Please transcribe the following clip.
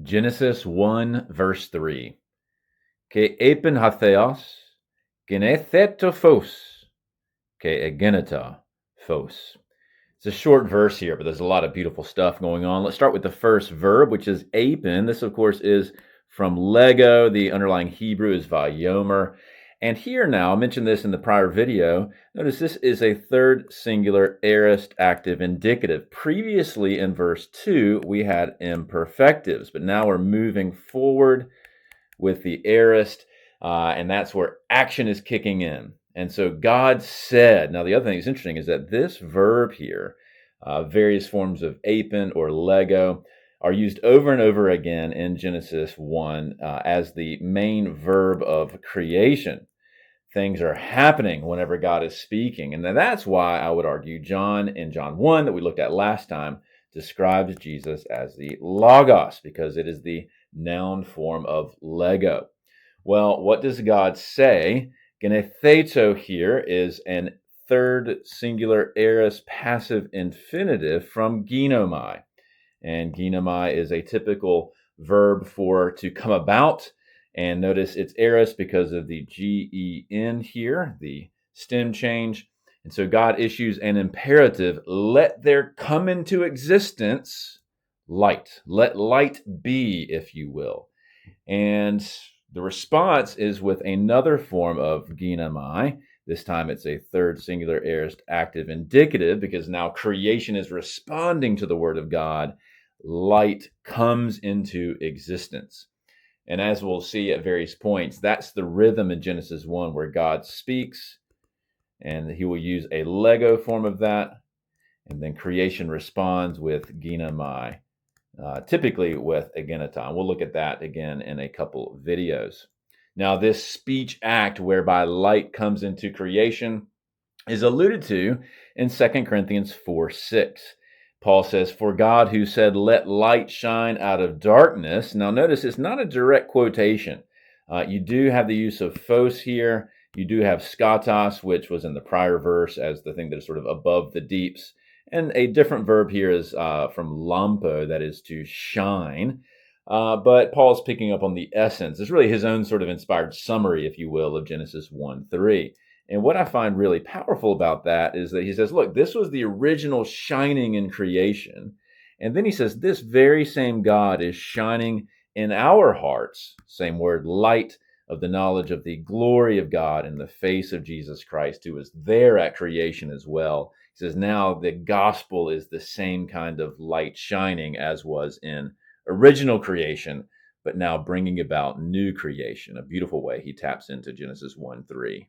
Genesis 1, verse 3. Ke epen hatheos, genetheto phos, ke egeneta phos. It's a short verse here, but there's a lot of beautiful stuff going on. Let's start with the first verb, which is apen. This, of course, is from Lego. The underlying Hebrew is vayomer. And here now, I mentioned this in the prior video. Notice this is a third singular aorist active indicative. Previously in verse 2, we had imperfectives, but now we're moving forward with the aorist, and that's where action is kicking in. And so God said. Now, the other thing that's interesting is that this verb here, various forms of apen or lego, are used over and over again in Genesis 1 as the main verb of creation. Things are happening whenever God is speaking. And that's why I would argue John in John 1 that we looked at last time describes Jesus as the Logos, because it is the noun form of Lego. Well, what does God say? Genetheto here is an third singular aorist passive infinitive from ginomai. And ginomai is a typical verb for to come about. And notice it's aorist because of the gen here, the stem change. And so God issues an imperative: let there come into existence light. Let light be, if you will. And the response is with another form of ginomai. This time it's a third singular aorist active indicative, because now creation is responding to the word of God. Light comes into existence. And as we'll see at various points, that's the rhythm in Genesis 1 where God speaks, and he will use a Lego form of that. And then creation responds with ginomai, typically with egeneton. We'll look at that again in a couple videos. Now, this speech act whereby light comes into creation is alluded to in 2 Corinthians 4:6. Paul says, "For God who said, 'Let light shine out of darkness.'" Now notice it's not a direct quotation. You do have the use of phos here. You do have skatos, which was in the prior verse as the thing that is sort of above the deeps. And a different verb here is from lampo, that is to shine. But Paul's picking up on the essence. It's really his own sort of inspired summary, if you will, of Genesis 1:3. And what I find really powerful about that is that he says, look, this was the original shining in creation. And then he says, this very same God is shining in our hearts, same word, light of the knowledge of the glory of God in the face of Jesus Christ, who was there at creation as well. He says, now the gospel is the same kind of light shining as was in original creation, but now bringing about new creation. A beautiful way he taps into Genesis 1:3.